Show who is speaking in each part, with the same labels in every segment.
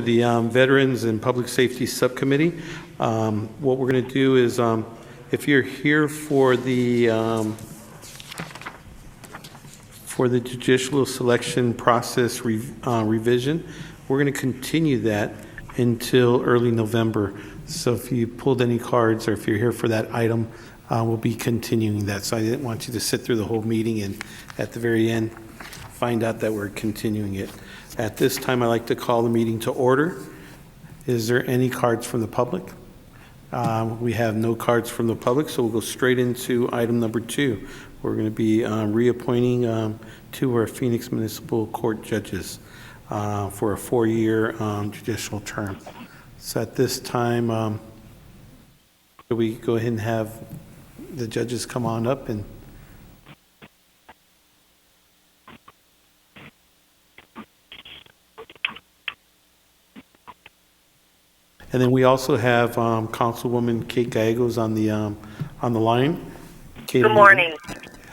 Speaker 1: The Veterans and Public Safety Subcommittee. What we're going to do is, if you're here for the judicial selection process revision, we're going to continue that until early November. So if you pulled any cards or if you're here for that item, we'll be continuing that. So I didn't want you to sit through the whole meeting and at the very end find out that we're continuing it. At this time, I'd like to call the meeting to order. Is there any cards from the public? We have no cards from the public, so we'll go straight into item number 2. We're going to be reappointing 2 of our Phoenix Municipal Court judges for a 4-year judicial term. So at this time, do we go ahead and have the judges come on up and then we also have Councilwoman Kate Gallegos on the line. Kate,
Speaker 2: good morning.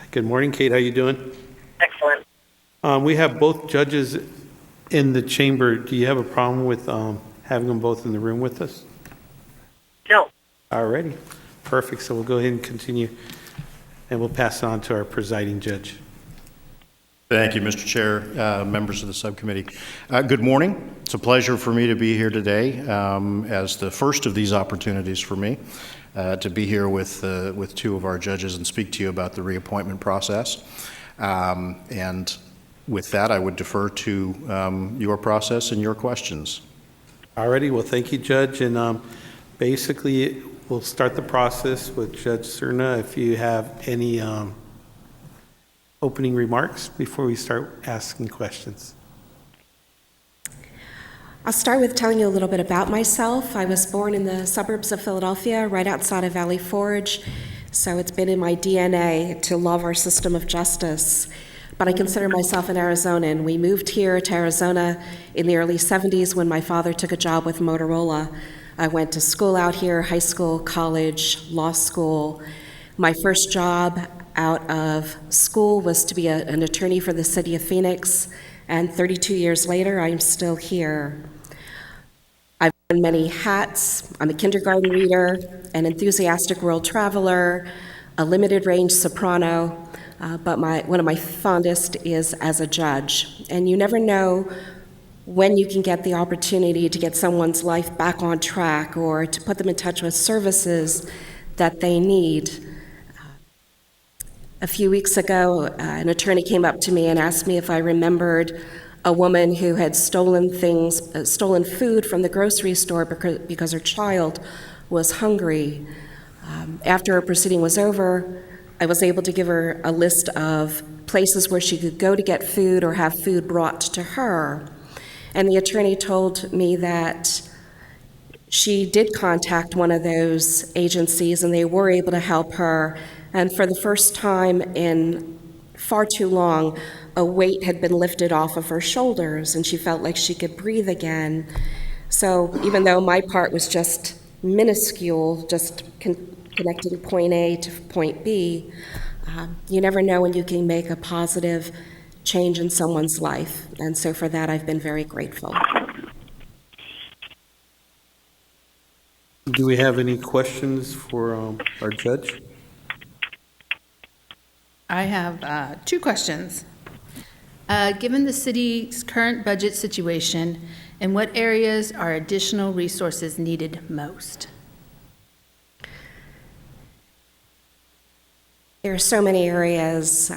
Speaker 1: Good morning, Kate. How you doing?
Speaker 2: Excellent.
Speaker 1: We have both judges in the chamber. Do you have a problem with having them both in the room with us?
Speaker 2: No.
Speaker 1: All righty. Perfect. So we'll go ahead and continue, and we'll pass it on to our presiding judge.
Speaker 3: Thank you, Mr. Chair, members of the subcommittee. Good morning. It's a pleasure for me to be here today as the first of these opportunities for me to be here with 2 of our judges and speak to you about the reappointment process. And with that, I would defer to your process and your questions.
Speaker 1: All righty. Well, thank you, Judge. And basically, we'll start the process with Judge Serna. If you have any opening remarks before we start asking questions.
Speaker 4: I'll start with telling you a little bit about myself. I was born in the suburbs of Philadelphia, right outside of Valley Forge, so it's been in my DNA to love our system of justice. But I consider myself an Arizonan. We moved here to Arizona in the early 70s when my father took a job with Motorola. I went to school out here, high school, college, law school. My first job out of school was to be an attorney for the city of Phoenix, and 32 years later, I'm still here. I've worn many hats. I'm a kindergarten reader, an enthusiastic world traveler, a limited range soprano, but one of my fondest is as a judge. And you never know when you can get the opportunity to get someone's life back on track or to put them in touch with services that they need. A few weeks ago, an attorney came up to me and asked me if I remembered a woman who had stolen food from the grocery store because her child was hungry. After her proceeding was over, I was able to give her a list of places where she could go to get food or have food brought to her. And the attorney told me that she did contact one of those agencies and they were able to help her. And for the first time in far too long, a weight had been lifted off of her shoulders and she felt like she could breathe again. So even though my part was just minuscule, just connecting point A to point B, you never know when you can make a positive change in someone's life. And so for that, I've been very grateful.
Speaker 1: Do we have any questions for our judge?
Speaker 5: I have 2 questions. Given the city's current budget situation, in what areas are additional resources needed most?
Speaker 4: There are so many areas.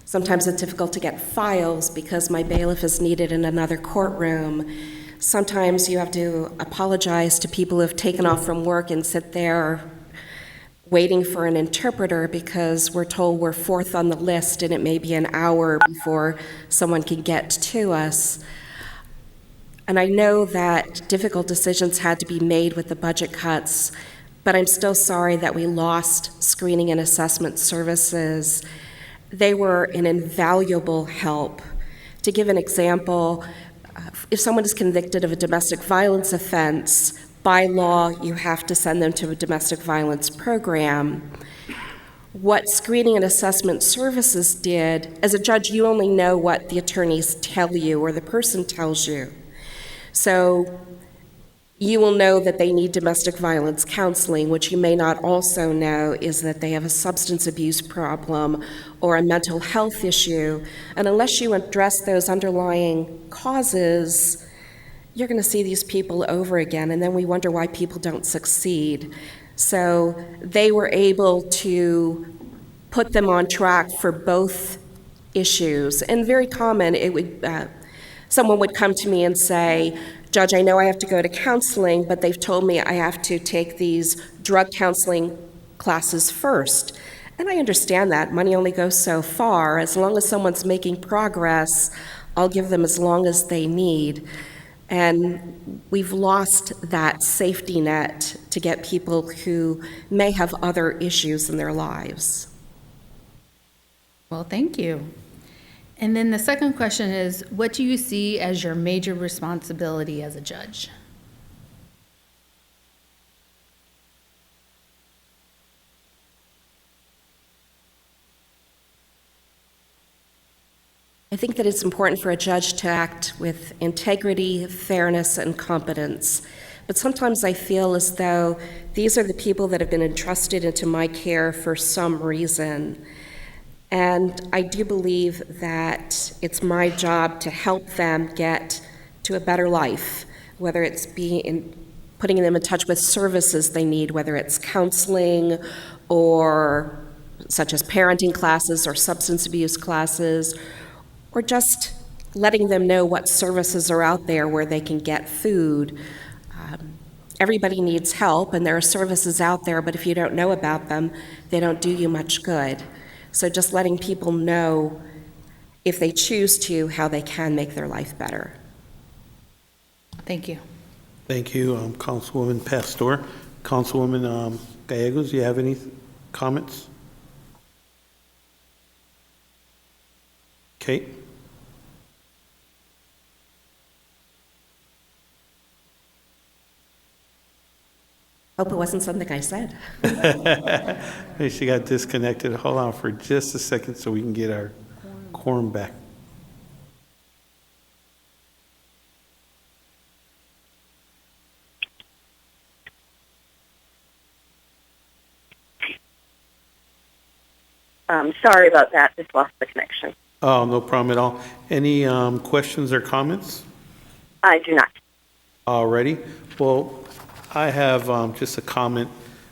Speaker 4: Sometimes it's difficult to get files because my bailiff is needed in another courtroom. Sometimes you have to apologize to people who have taken off from work and sit there waiting for an interpreter because we're told we're 4th on the list and it may be an hour before someone can get to us. And I know that difficult decisions had to be made with the budget cuts, but I'm still sorry that we lost screening and assessment services. They were an invaluable help. To give an example, if someone is convicted of a domestic violence offense, by law, you have to send them to a domestic violence program. What screening and assessment services did, as a judge, you only know what the attorneys tell you or the person tells you. So you will know that they need domestic violence counseling. What you may not also know is that they have a substance abuse problem or a mental health issue. And unless you address those underlying causes, you're going to see these people over again, and then we wonder why people don't succeed. So they were able to put them on track for both issues. And very common, someone would come to me and say, Judge, I know I have to go to counseling, but they've told me I have to take these drug counseling classes first. And I understand that. Money only goes so far. As long as someone's making progress, I'll give them as long as they need. And we've lost that safety net to get people who may have other issues in their lives.
Speaker 5: Well, thank you. And then the second question is, what do you see as your major responsibility as a judge?
Speaker 4: I think that it's important for a judge to act with integrity, fairness, and competence. But sometimes I feel as though these are the people that have been entrusted into my care for some reason. And I do believe that it's my job to help them get to a better life, whether it's putting them in touch with services they need, whether it's counseling or such as parenting classes or substance abuse classes, or just letting them know what services are out there where they can get food. Everybody needs help, and there are services out there, but if you don't know about them, they don't do you much good. So just letting people know, if they choose to, how they can make their life better.
Speaker 5: Thank you.
Speaker 1: Thank you, Councilwoman Pastor. Councilwoman Gallegos, do you have any comments? Kate?
Speaker 4: Hope it wasn't something I said.
Speaker 1: She got disconnected. Hold on for just a second so we can get our quorum back.
Speaker 2: Sorry about that. Just lost the connection.
Speaker 1: Oh, no problem at all. Any questions or comments?
Speaker 2: I do not.
Speaker 1: Alrighty. Well, I have just a comment.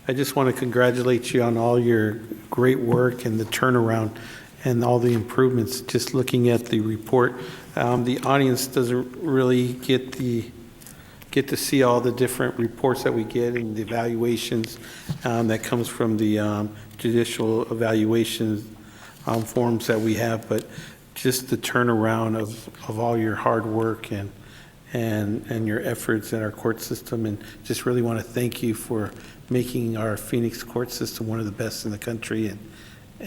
Speaker 1: I just want to congratulate you on all your great work and the turnaround and all the improvements. Just looking at the report, the audience doesn't really get to see all the different reports that we get and the evaluations that comes from the judicial evaluation forms that we have, but just the turnaround of all your hard work and your efforts in our court system, and just really want to thank you for making our Phoenix court system one of the best in the country.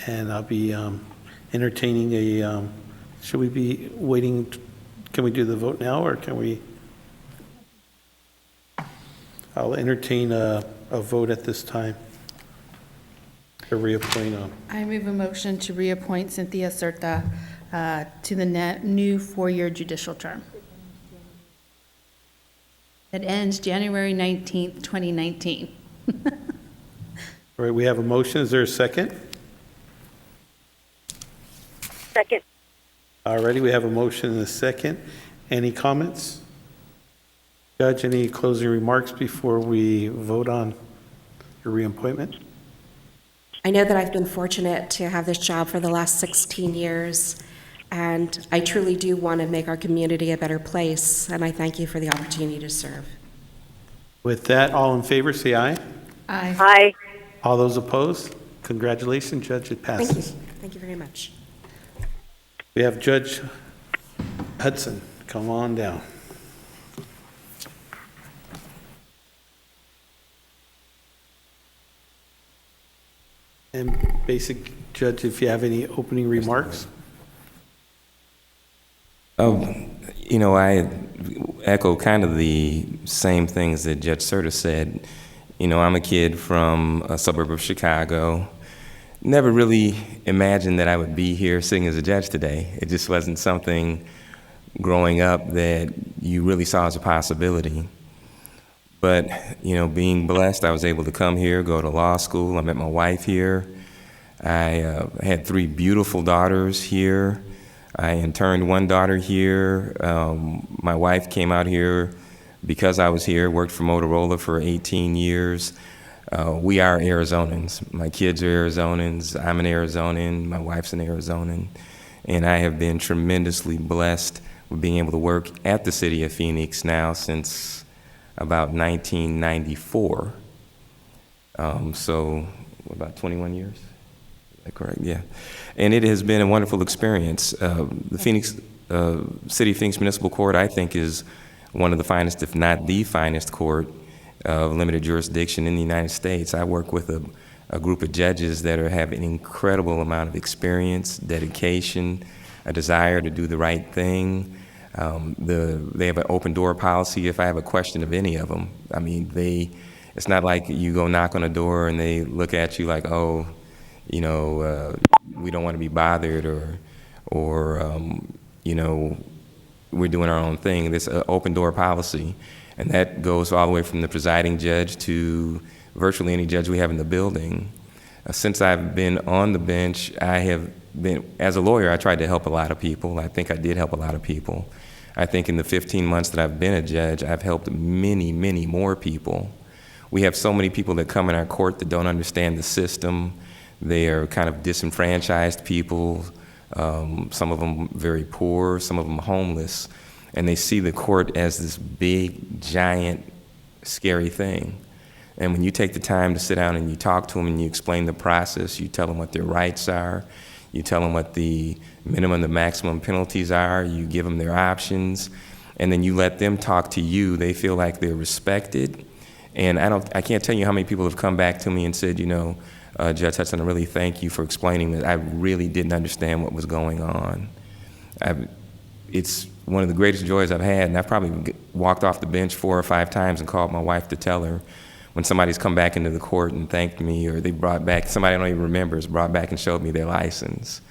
Speaker 1: And I'll be entertaining should we be waiting, can we do the vote now, or can we? I'll entertain a vote at this time to reappoint.
Speaker 5: I move a motion to reappoint Cynthia Serta to the new 4-year judicial term. It ends January 19th, 2019.
Speaker 1: All right, we have a motion. Is there a second?
Speaker 2: Second.
Speaker 1: All righty, we have a motion and a second. Any comments? Judge, any closing remarks before we vote on your reappointment?
Speaker 4: I know that I've been fortunate to have this job for the last 16 years, and I truly do want to make our community a better place, and I thank you for the opportunity to serve.
Speaker 1: With that, all in favor, say aye.
Speaker 5: Aye.
Speaker 2: Aye.
Speaker 1: All those opposed? Congratulations, Judge, it
Speaker 4: Thank you.
Speaker 1: passes.
Speaker 4: Thank you very much.
Speaker 1: We have Judge Hudson. Come on down. And basic, Judge, if you have any opening remarks?
Speaker 6: I echo kind of the same things that Judge Serta said. I'm a kid from a suburb of Chicago. Never really imagined that I would be here sitting as a judge today. It just wasn't something growing up that you really saw as a possibility. But, being blessed, I was able to come here, go to law school. I met my wife here. I had 3 beautiful daughters here. I interned 1 daughter here. My wife came out here because I was here, worked for Motorola for 18 years. We are Arizonans. My kids are Arizonans. I'm an Arizonan. My wife's an Arizonan. And I have been tremendously blessed with being able to work at the city of Phoenix now since about 1994. So about 21 years? Is that correct? Yeah. And it has been a wonderful experience. The Phoenix City of Phoenix Municipal Court, I think, is one of the finest, if not the finest court of limited jurisdiction in the United States. I work with a group of judges that have an incredible amount of experience, dedication, a desire to do the right thing. They have an open door policy if I have a question of any of them. I mean, it's not like you go knock on a door and they look at you like, oh, we don't want to be bothered or we're doing our own thing. There's an open door policy, and that goes all the way from the presiding judge to virtually any judge we have in the building. Since I've been on the bench, I have been, as a lawyer, I tried to help a lot of people. I think I did help a lot of people. I think in the 15 months that I've been a judge, I've helped many, many more people. We have so many people that come in our court that don't understand the system. They are kind of disenfranchised people, some of them very poor, some of them homeless, and they see the court as this big, giant, scary thing. And when you take the time to sit down and you talk to them and you explain the process, you tell them what their rights are, you tell them what the minimum, the maximum penalties are, you give them their options, and then you let them talk to you, they feel like they're respected. And I can't tell you how many people have come back to me and said, Judge Hudson, I really thank you for explaining that. I really didn't understand what was going on. It's one of the greatest joys I've had, and I've probably walked off the bench 4 or 5 times and called my wife to tell her when somebody's come back into the court and thanked me, or they brought back, somebody I don't even remember has brought back and showed me their license.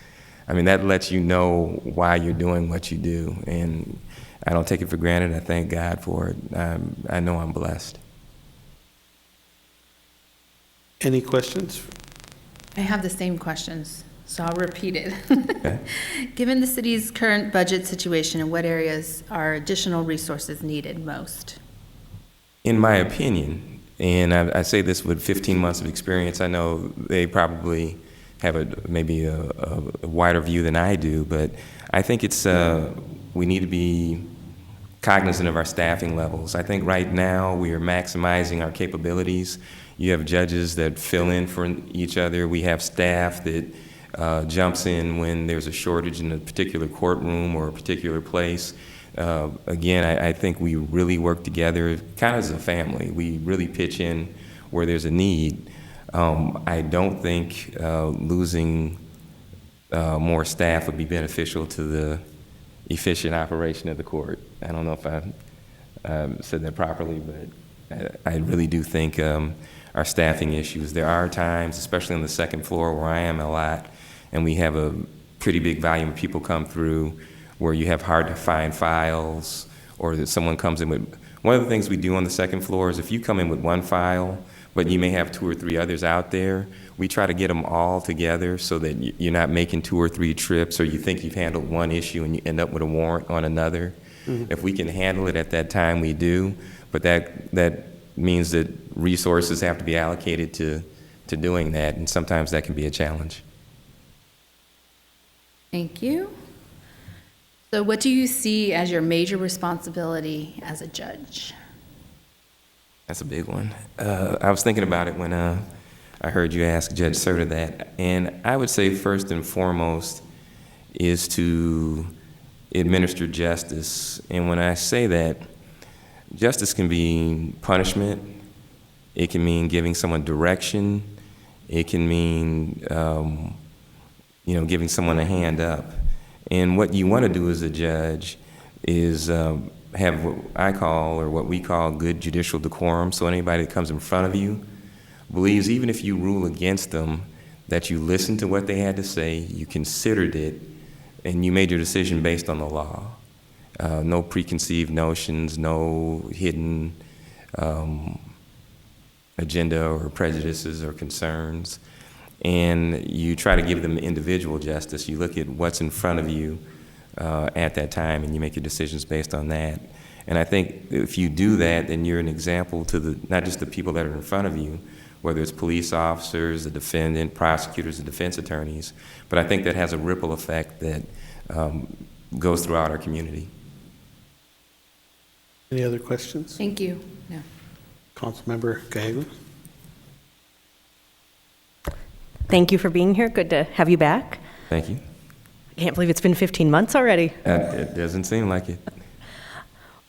Speaker 6: I mean, that lets you know why you're doing what you do, and I don't take it for granted. I thank God for it. I know I'm blessed.
Speaker 1: Any questions?
Speaker 5: I have the same questions, so I'll repeat it.
Speaker 6: Okay.
Speaker 5: Given the city's current budget situation, in what areas are additional resources needed most?
Speaker 6: In my opinion, and I say this with 15 months of experience, I know they probably have maybe a wider view than I do, but I think we need to be cognizant of our staffing levels. I think right now we are maximizing our capabilities. You have judges that fill in for each other. We have staff that jumps in when there's a shortage in a particular courtroom or a particular place. Again, I think we really work together kind of as a family. We really pitch in where there's a need. I don't think losing more staff would be beneficial to the efficient operation of the court. I don't know if I said that properly, but I really do think our staffing issues. There are times, especially on the second floor where I am a lot, and we have a pretty big volume of people come through, where you have hard to find files, or that someone comes in with, one of the things we do on the second floor is if you come in with one file, but you may have 2 or 3 others out there, we try to get them all together so that you're not making 2 or 3 trips, or you think you've handled one issue and you end up with a warrant on another. Mm-hmm. If we can handle it at that time, we do, but that means that resources have to be allocated to doing that, and sometimes that can be a challenge.
Speaker 5: Thank you. So what do you see as your major responsibility as a judge?
Speaker 6: That's a big one. I was thinking about it when I heard you ask Judge Serta that, and I would say first and foremost is to administer justice. And when I say that, justice can be punishment, it can mean giving someone direction, it can mean giving someone a hand up. And what you want to do as a judge is have what I call, or what we call, good judicial decorum. So anybody that comes in front of you believes, even if you rule against them, that you listened to what they had to say, you considered it, and you made your decision based on the law. no preconceived notions, no hidden agenda or prejudices or concerns. And you try to give them individual justice. You look at what's in front of you at that time, and you make your decisions based on that. And I think if you do that, then you're an example to not just the people that are in front of you, whether it's police officers, the defendant, prosecutors, the defense attorneys, but I think that has a ripple effect that goes throughout our community.
Speaker 1: Any other questions?
Speaker 5: Thank you. No.
Speaker 1: Councilmember Gallegos?
Speaker 7: Thank you for being here. Good to have you back.
Speaker 6: Thank you.
Speaker 7: I can't believe it's been 15 months already.
Speaker 6: It doesn't seem like it.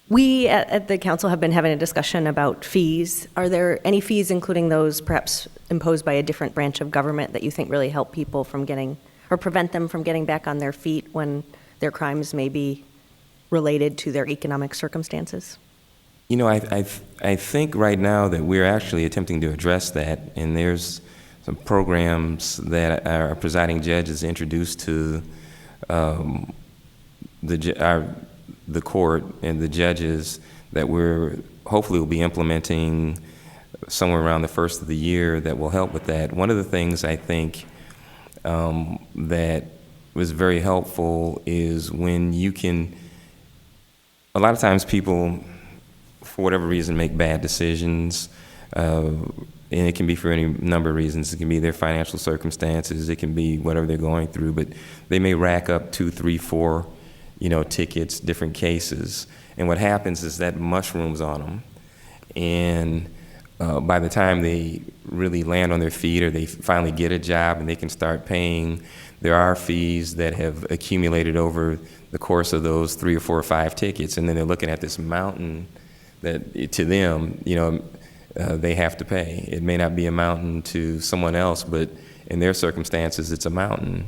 Speaker 7: We at the council have been having a discussion about fees. Are there any fees, including those perhaps imposed by a different branch of government, that you think really help people from getting, or prevent them from getting back on their feet when their crimes may be related to their economic circumstances?
Speaker 6: You know, I think right now that we're actually attempting to address that, and there's some programs that our presiding judge has introduced to the court and the judges that we're hopefully will be implementing somewhere around the first of the year that will help with that. One of the things I think that was very helpful is when you can, a lot of times people, for whatever reason, make bad decisions, and it can be for any number of reasons. It can be their financial circumstances, it can be whatever they're going through, but they may rack up 2, 3, 4, tickets, different cases. And what happens is that mushrooms on them. And by the time they really land on their feet or they finally get a job and they can start paying, there are fees that have accumulated over the course of those 3 or 4 or 5 tickets. And then they're looking at this mountain that to them, they have to pay. It may not be a mountain to someone else, but in their circumstances, it's a mountain.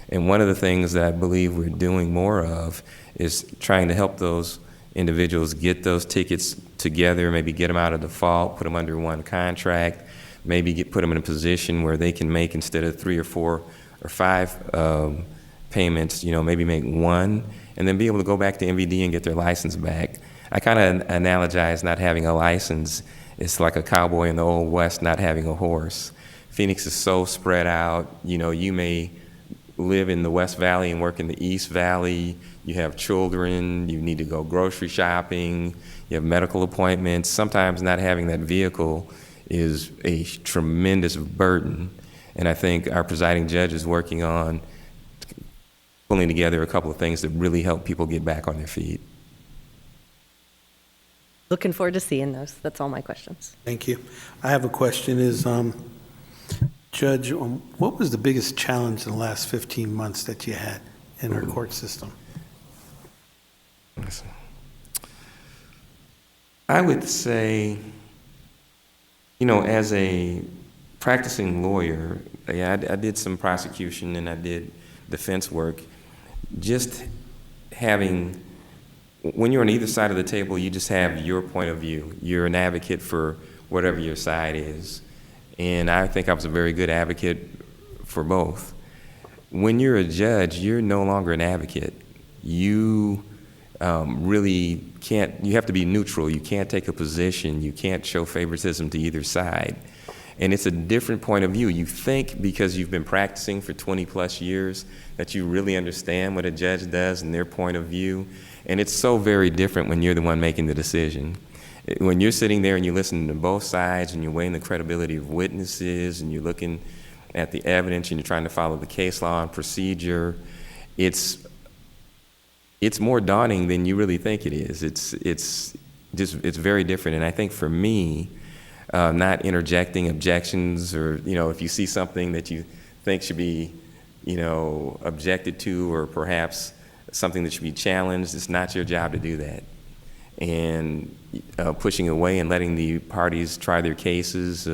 Speaker 6: And one of the things that I believe we're doing more of is trying to help those individuals get those tickets together, maybe get them out of default, put them under one contract, maybe put them in a position where they can make, instead of 3 or 4 or 5 payments, maybe make 1, and then be able to go back to MVD and get their license back. I kind of analogize not having a license. It's like a cowboy in the Old West not having a horse. Phoenix is so spread out. You may live in the West Valley and work in the East Valley. You have children. You need to go grocery shopping. You have medical appointments. Sometimes not having that vehicle is a tremendous burden. And I think our presiding judge is working on pulling together a couple of things that really help people get back on their feet.
Speaker 7: Looking forward to seeing those. That's all my questions.
Speaker 1: Thank you. I have a question is, Judge, what was the biggest challenge in the last 15 months that you had in our court system?
Speaker 6: I would say, as a practicing lawyer, I did some prosecution and I did defense work. Just having, when you're on either side of the table, you just have your point of view. You're an advocate for whatever your side is. And I think I was a very good advocate for both. When you're a judge, you're no longer an advocate. You really can't, you have to be neutral. You can't take a position. You can't show favoritism to either side. And it's a different point of view. You think because you've been practicing for 20 plus years that you really understand what a judge does and their point of view. And it's so very different when you're the one making the decision. When you're sitting there and you're listening to both sides and you're weighing the credibility of witnesses and you're looking at the evidence and you're trying to follow the case law and procedure, it's more daunting than you really think it is. It's very different. And I think for me, not interjecting objections or, if you see something that you think should be, objected to or perhaps something that should be challenged, it's not your job to do that. And pushing away and letting the parties try their cases,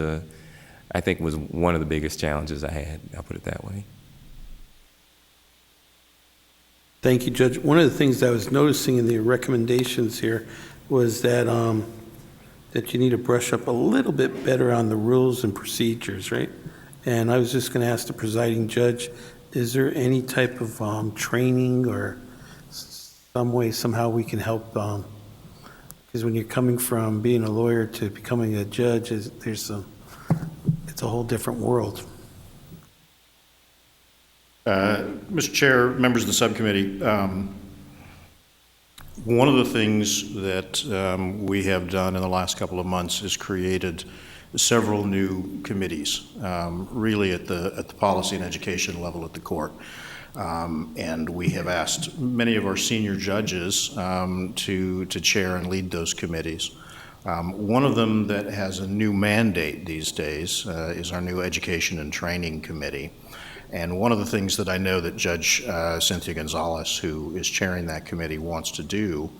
Speaker 6: I think was one of the biggest challenges I had. I'll put it that way.
Speaker 1: Thank you, Judge. One of the things I was noticing in the recommendations here was that that you need to brush up a little bit better on the rules and procedures, right? And I was just going to ask the presiding judge, is there any type of training or some way, somehow we can help, because when you're coming from being a lawyer to becoming a judge, it's a whole different world.
Speaker 3: Mr. Chair, members of the subcommittee, one of the things that we have done in the last couple of months is created several new committees, really at the policy and education level at the court. And we have asked many of our senior judges to chair and lead those committees. One of them that has a new mandate these days is our new Education and Training Committee. And one of the things that I know that Judge Cynthia Gonzalez, who is chairing that committee, wants to do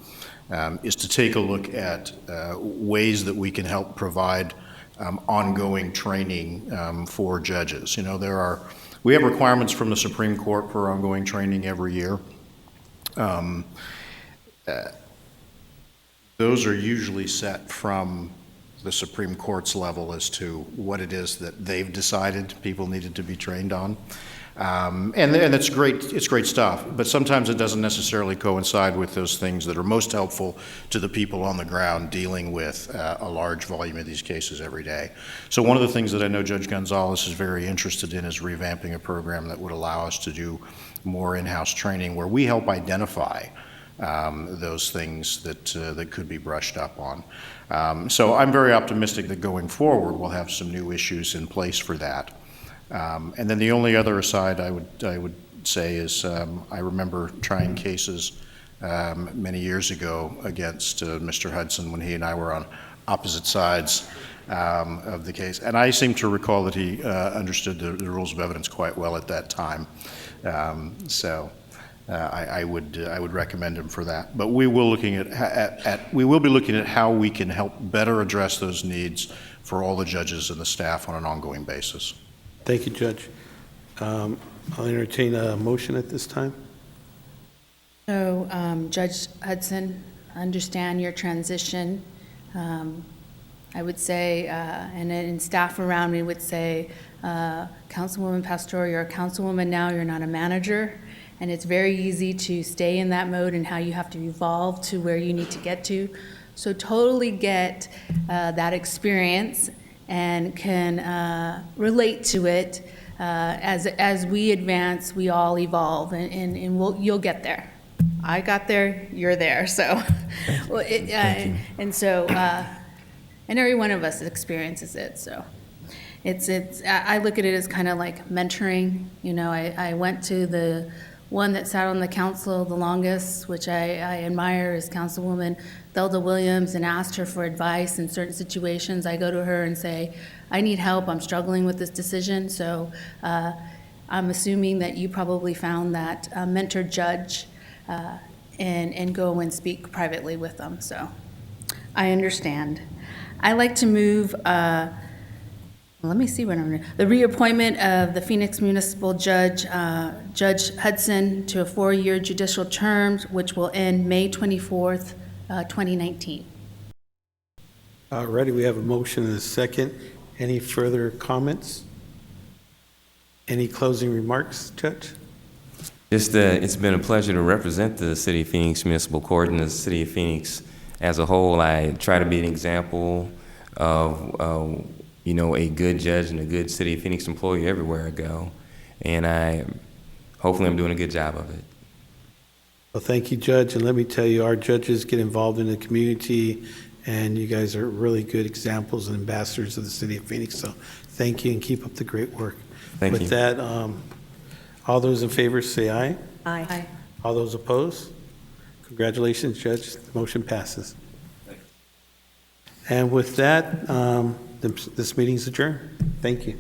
Speaker 3: is to take a look at ways that we can help provide ongoing training for judges. You know, we have requirements from the Supreme Court for ongoing training every year. Those are usually set from the Supreme Court's level as to what it is that they've decided people needed to be trained on. And it's great stuff, but sometimes it doesn't necessarily coincide with those things that are most helpful to the people on the ground dealing with a large volume of these cases every day. So one of the things that I know Judge Gonzalez is very interested in is revamping a program that would allow us to do more in-house training where we help identify those things that could be brushed up on. So I'm very optimistic that going forward we'll have some new issues in place for that. And then the only other aside I would say is I remember trying cases many years ago against Mr. Hudson when he and I were on opposite sides of the case, and I seem to recall that he understood the rules of evidence quite well at that time. I would recommend him for that. But we will we will be looking at how we can help better address those needs for all the judges and the staff on an ongoing basis.
Speaker 1: Thank you, Judge. I'll entertain a motion at this time.
Speaker 5: So, Judge Hudson, understand your transition. I would say, and staff around me would say, Councilwoman Pastor, you're a councilwoman now, you're not a manager, and it's very easy to stay in that mode and how you have to evolve to where you need to get to. So totally get that experience and can relate to it. As we advance, we all evolve, and you'll get there. I got there, you're there, so. Well, and every one of us experiences it, so. I look at it as kind of like mentoring. You know, I went to the one that sat on the council the longest, which I admire, is Councilwoman Thelda Williams, and asked her for advice in certain situations. I go to her and say, I need help, I'm struggling with this decision. So I'm assuming that you probably found that mentor judge and go and speak privately with them. So I understand. I like to move, let me see what I'm doing. The reappointment of the Phoenix Municipal Judge, Judge Hudson, to a 4-year judicial term, which will end May 24th, 2019.
Speaker 1: All righty, we have a motion and a second. Any further comments? Any closing remarks, Judge?
Speaker 6: It's been a pleasure to represent the City of Phoenix Municipal Court and the City of Phoenix as a whole. I try to be an example of a good judge and a good City of Phoenix employee everywhere I go, and hopefully I'm doing a good job of it.
Speaker 1: Well, thank you, Judge, and let me tell you, our judges get involved in the community, and you guys are really good examples and ambassadors of the City of Phoenix, so thank you and keep up the great work.
Speaker 6: Thank you.
Speaker 1: With that, all those in favor say aye.
Speaker 7: Aye.
Speaker 1: All those opposed? Congratulations, Judge. The motion passes. And with that, this meeting is adjourned. Thank you.